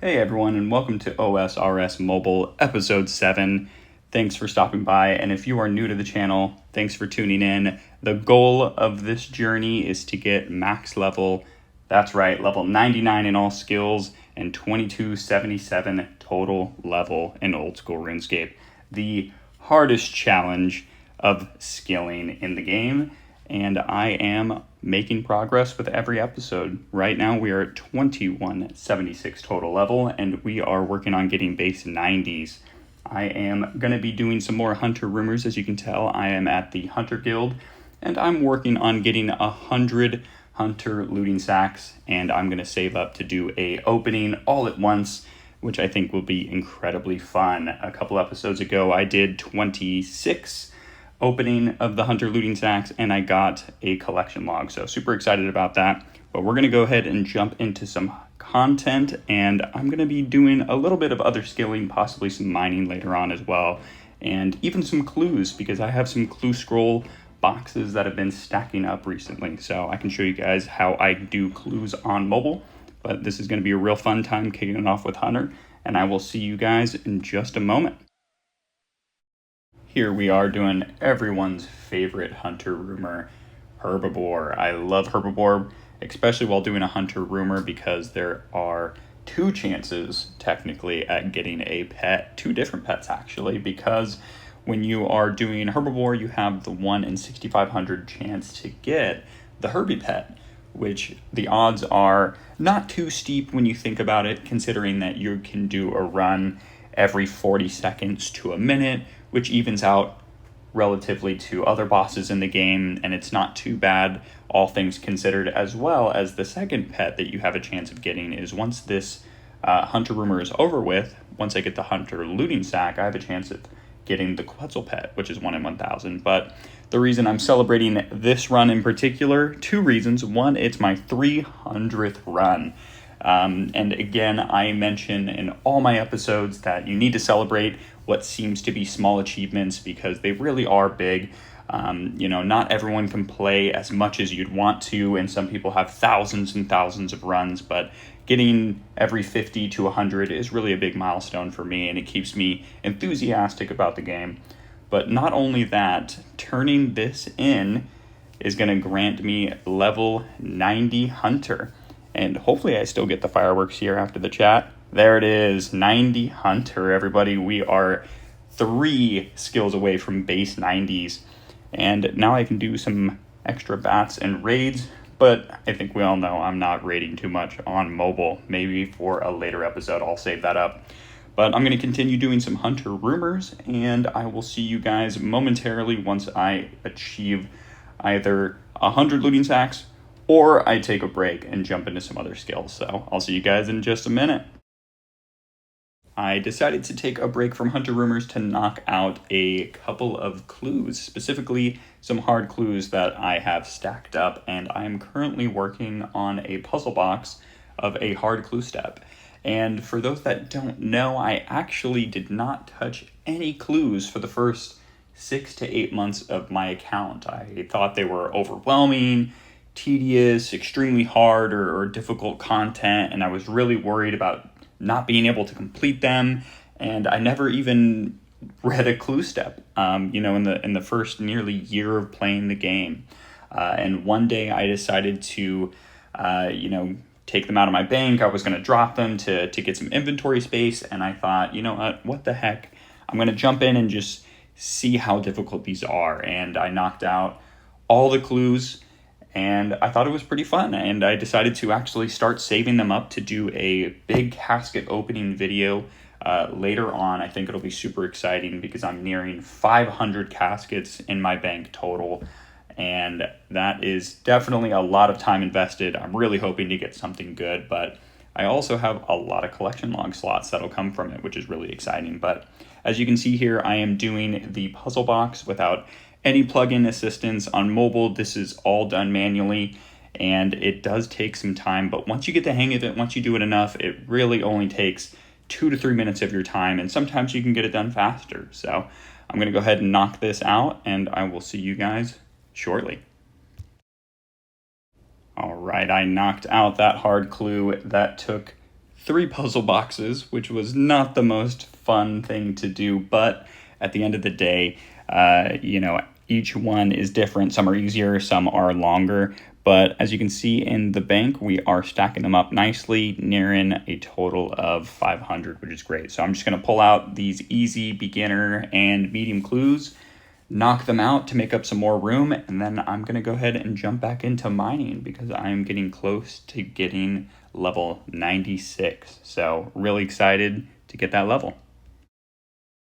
Hey everyone, and welcome to OSRS Mobile Episode 7. Thanks for stopping by, and if you are new to the channel, thanks for tuning in. The goal of this journey is to get max level, that's right, level 99 in all skills, and 2277 total level in Old School RuneScape. The hardest challenge of skilling in the game, and I am making progress with every episode. Right now we are at 2176 total level, and we are working on getting base 90s. I am going to be doing some more hunter rumors. As you can tell, I am at the Hunter Guild, and I'm working on getting 100 hunter looting sacks, and I'm going to save up to do a opening all at once, which I think will be incredibly fun. A couple episodes ago I did 26 opening of the hunter looting sacks, and I got a collection log, so super excited about that. But we're going to go ahead and jump into some content, and I'm going to be doing a little bit of other skilling, possibly some mining later on as well, and even some clues, because I have some clue scroll boxes that have been stacking up recently, so I can show you guys how I do clues on mobile. But this is going to be a real fun time kicking it off with Hunter, and I will see you guys in just a moment. Here we are doing everyone's favorite hunter rumor, Herbivore. I love Herbivore, especially while doing a hunter rumor, because there are two chances technically at getting a pet, two different pets actually, because when you are doing Herbivore, you have the 1 in 6,500 chance to get the Herbie pet, which the odds are not too steep when you think about it, considering that you can do a run every 40 seconds to a minute, which evens out relatively to other bosses in the game, and it's not too bad, all things considered. As well as the second pet that you have a chance of getting is, once this hunter rumor is over with, once I get the hunter looting sack, I have a chance of getting the Quetzal pet, which is 1 in 1,000. But the reason I'm celebrating this run in particular, two reasons. One, it's my 300th run. And again, I mention in all my episodes that you need to celebrate what seems to be small achievements, because they really are big. Not everyone can play as much as you'd want to, and some people have thousands and thousands of runs, but getting every 50 to 100 is really a big milestone for me, and it keeps me enthusiastic about the game. But not only that, turning this in is going to grant me level 90 hunter. And hopefully I still get the fireworks here after the chat. There it is, 90 hunter, everybody. We are 3 skills away from base 90s. And now I can do some extra bats and raids, but I think we all know I'm not raiding too much on mobile. Maybe for a later episode, I'll save that up. But I'm going to continue doing some hunter rumors, and I will see you guys momentarily once I achieve either 100 looting sacks, or I take a break and jump into some other skills. So I'll see you guys in just a minute. I decided to take a break from hunter rumors to knock out a couple of clues, specifically some hard clues that I have stacked up, and I'm currently working on a puzzle box of a hard clue step. And for those that don't know, I actually did not touch any clues for the first 6 to 8 months of my account. I thought they were overwhelming, tedious, extremely hard, or difficult content, and I was really worried about not being able to complete them, and I never even read a clue step in the first nearly year of playing the game. And one day I decided to take them out of my bank. I was going to drop them to get some inventory space, and I thought, what the heck, I'm going to jump in and just see how difficult these are. And I knocked out all the clues, and I thought it was pretty fun, and I decided to actually start saving them up to do a big casket opening video later on. I think it'll be super exciting, because I'm nearing 500 caskets in my bank total, and that is definitely a lot of time invested. I'm really hoping to get something good, but I also have a lot of collection log slots that'll come from it, which is really exciting. But as you can see here, I am doing the puzzle box without any plugin assistance on mobile. This is all done manually, and it does take some time, but once you get the hang of it, once you do it enough, it really only takes 2 to 3 minutes of your time, and sometimes you can get it done faster. So I'm going to go ahead and knock this out, and I will see you guys shortly. All right, I knocked out that hard clue. That took 3 puzzle boxes, which was not the most fun thing to do, but at the end of the day, each one is different. Some are easier, some are longer, but as you can see in the bank, we are stacking them up nicely, nearing a total of 500, which is great. So I'm just going to pull out these easy, beginner, and medium clues, knock them out to make up some more room, and then I'm going to go ahead and jump back into mining because I'm getting close to getting level 96. So really excited to get that level.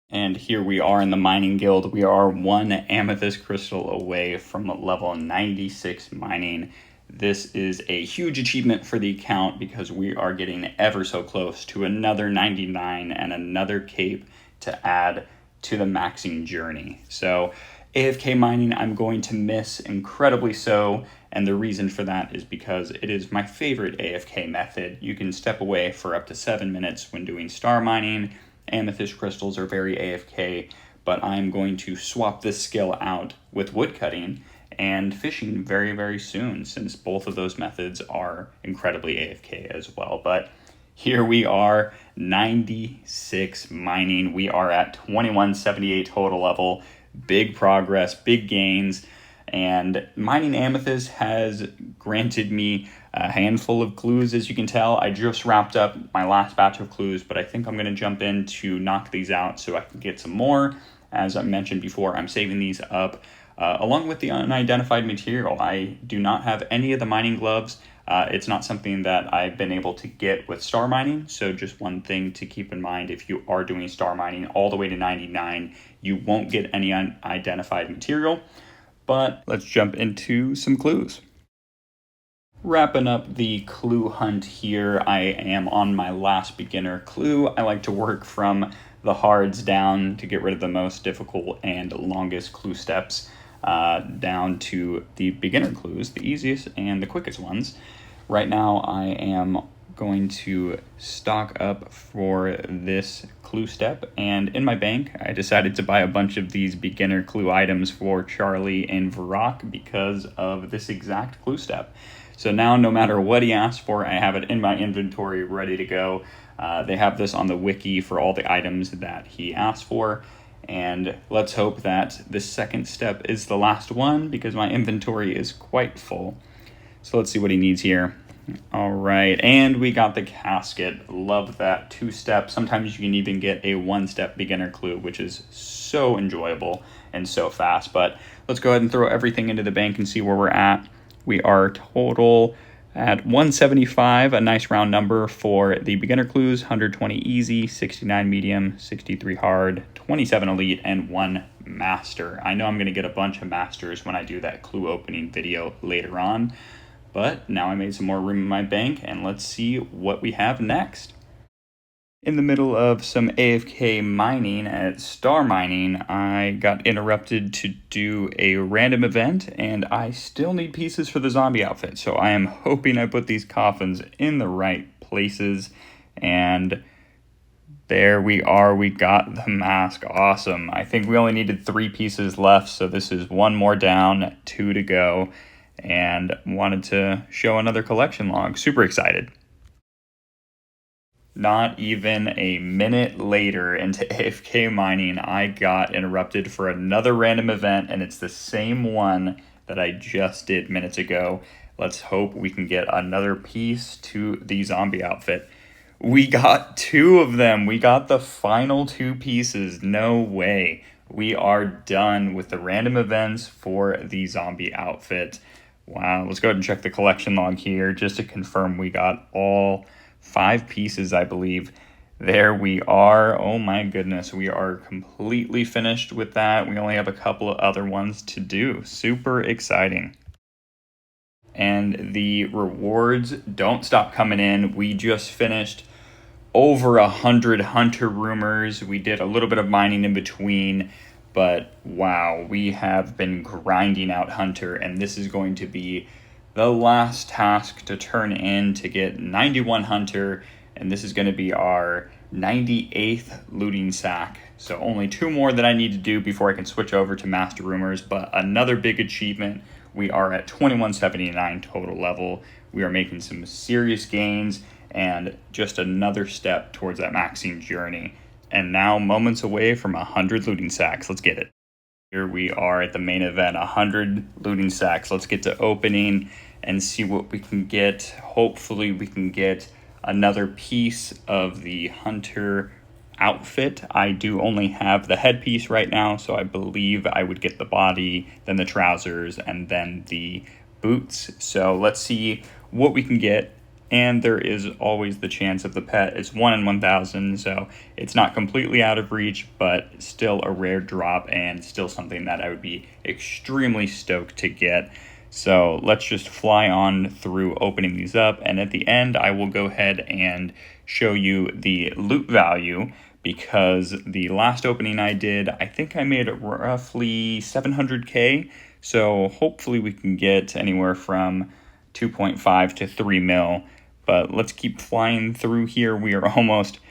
And here we are in the mining guild. We are 1 amethyst crystal away from level 96 mining. This is a huge achievement for the account because we are getting ever so close to another 99 and another cape to add to the maxing journey. So AFK mining I'm going to miss incredibly so, and the reason for that is because it is my favorite AFK method. You can step away for up to 7 minutes when doing star mining. Amethyst crystals are very AFK, but I'm going to swap this skill out with woodcutting and fishing very, very soon, since both of those methods are incredibly AFK as well. But here we are, 96 mining. We are at 2178 total level. Big progress, big gains, and mining amethyst has granted me a handful of clues. As you can tell, I just wrapped up my last batch of clues, but I think I'm going to jump in to knock these out so I can get some more. As I mentioned before, I'm saving these up along with the unidentified material. I do not have any of the mining gloves. It's not something that I've been able to get with star mining, so just one thing to keep in mind: if you are doing star mining all the way to 99, you won't get any unidentified material. But let's jump into some clues. Wrapping up the clue hunt here, I am on my last beginner clue. I like to work from the hards down to get rid of the most difficult and longest clue steps down to the beginner clues, the easiest and the quickest ones. Right now I am going to stock up for this clue step, and in my bank I decided to buy a bunch of these beginner clue items for Charlie and Varrock because of this exact clue step. So now no matter what he asks for, I have it in my inventory ready to go. They have this on the wiki for all the items that he asked for, and let's hope that this second step is the last one because my inventory is quite full. So let's see what he needs here. All right, and we got the casket. Love that 2-step. Sometimes you can even get a 1-step beginner clue, which is so enjoyable and so fast. But let's go ahead and throw everything into the bank and see where we're at. We are total at 175, a nice round number for the beginner clues, 120 easy, 69 medium, 63 hard, 27 elite, and 1 master. I know I'm going to get a bunch of masters when I do that clue opening video later on. But now I made some more room in my bank, and let's see what we have next. In the middle of some AFK mining at star mining, I got interrupted to do a random event, and I still need pieces for the zombie outfit. So I am hoping I put these coffins in the right places, and there we are. We got the mask. Awesome. I think we only needed 3 pieces left, so this is 1 more down, 2 to go. And wanted to show another collection log. Super excited. Not even a minute later into AFK mining, I got interrupted for another random event, and it's the same one that I just did minutes ago. Let's hope we can get another piece to the zombie outfit. We got 2 of them. We got the final 2 pieces. No way. We are done with the random events for the zombie outfit. Wow, let's go ahead and check the collection log here just to confirm we got all 5 pieces, I believe. There we are. Oh my goodness, we are completely finished with that. We only have a couple of other ones to do. Super exciting. And the rewards don't stop coming in. We just finished over 100 hunter rumors. We did a little bit of mining in between. But wow, we have been grinding out hunter, and this is going to be the last task to turn in to get 91 hunter, and this is going to be our 98th looting sack. So only 2 more that I need to do before I can switch over to master rumors, but another big achievement. We are at 2179 total level. We are making some serious gains, and just another step towards that maxing journey. And now moments away from 100 looting sacks. Let's get it. Here we are at the main event, 100 looting sacks. Let's get to opening and see what we can get. Hopefully we can get another piece of the hunter outfit. I do only have the headpiece right now, so I believe I would get the body, then the trousers, and then the boots. So let's see what we can get. And there is always the chance of the pet. It's 1 in 1,000, so it's not completely out of reach, but still a rare drop and still something that I would be extremely stoked to get. So let's just fly on through opening these up, and at the end I will go ahead and show you the loot value, because the last opening I did, I think I made roughly 700k, so hopefully we can get anywhere from 2.5 to 3 mil. But let's keep flying through here. We are almost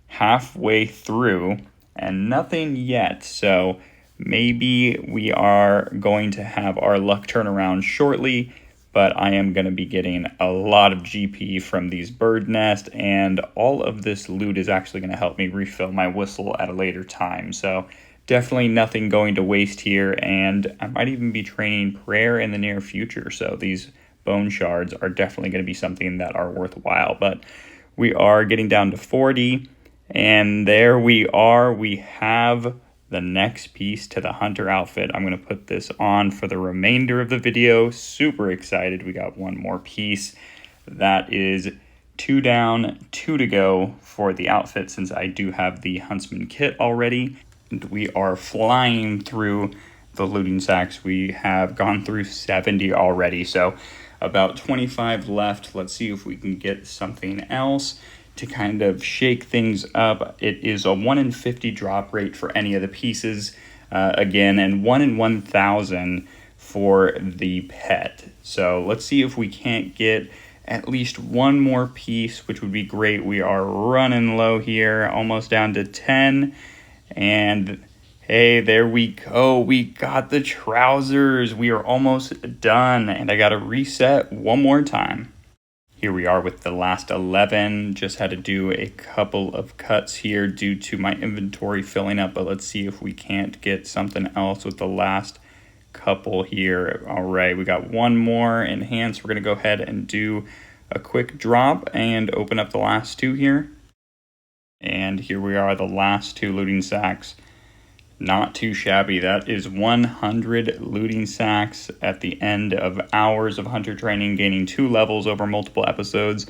halfway through and nothing yet. So maybe we are going to have our luck turn around shortly, but I am going to be getting a lot of GP from these bird nest, and all of this loot is actually going to help me refill my whistle at a later time. So definitely nothing going to waste here, and I might even be training prayer in the near future. So these bone shards are definitely going to be something that are worthwhile. But we are getting down to 40, and there we are. We have the next piece to the hunter outfit. I'm going to put this on for the remainder of the video. Super excited. We got one more piece. That is 2 down, 2 to go for the outfit, since I do have the huntsman kit already. And we are flying through the looting sacks. We have gone through 70 already, so about 25 left. Let's see if we can get something else to kind of shake things up. It is a 1 in 50 drop rate for any of the pieces, again, and 1 in 1,000 for the pet. So let's see if we can't get at least one more piece, which would be great. We are running low here, almost down to 10, and hey, there we go. We got the trousers. We are almost done, and I got to reset one more time. Here we are with the last 11. Just had to do a couple of cuts here due to my inventory filling up, but let's see if we can't get something else with the last couple here. All right, we got one more enhanced. We're going to go ahead and do a quick drop and open up the last 2 here. And here we are, the last 2 looting sacks. Not too shabby. That is 100 looting sacks at the end of hours of hunter training, gaining 2 levels over multiple episodes,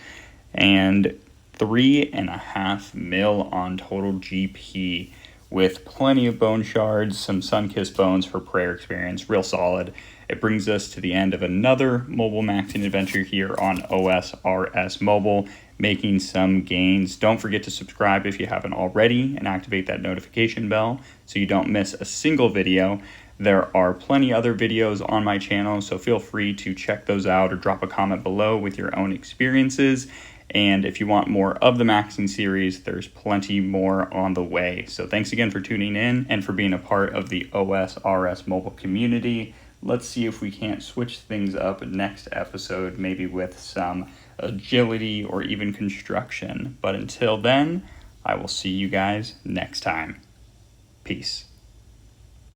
and 3.5 mil on total GP, with plenty of bone shards, some sun-kissed bones for prayer experience. Real solid. It brings us to the end of another mobile maxing adventure here on OSRS Mobile, making some gains. Don't forget to subscribe if you haven't already, and activate that notification bell so you don't miss a single video. There are plenty other videos on my channel, so feel free to check those out or drop a comment below with your own experiences. And if you want more of the maxing series, there's plenty more on the way. So thanks again for tuning in and for being a part of the OSRS Mobile community. Let's see if we can't switch things up next episode, maybe with some agility or even construction. But until then, I will see you guys next time. Peace.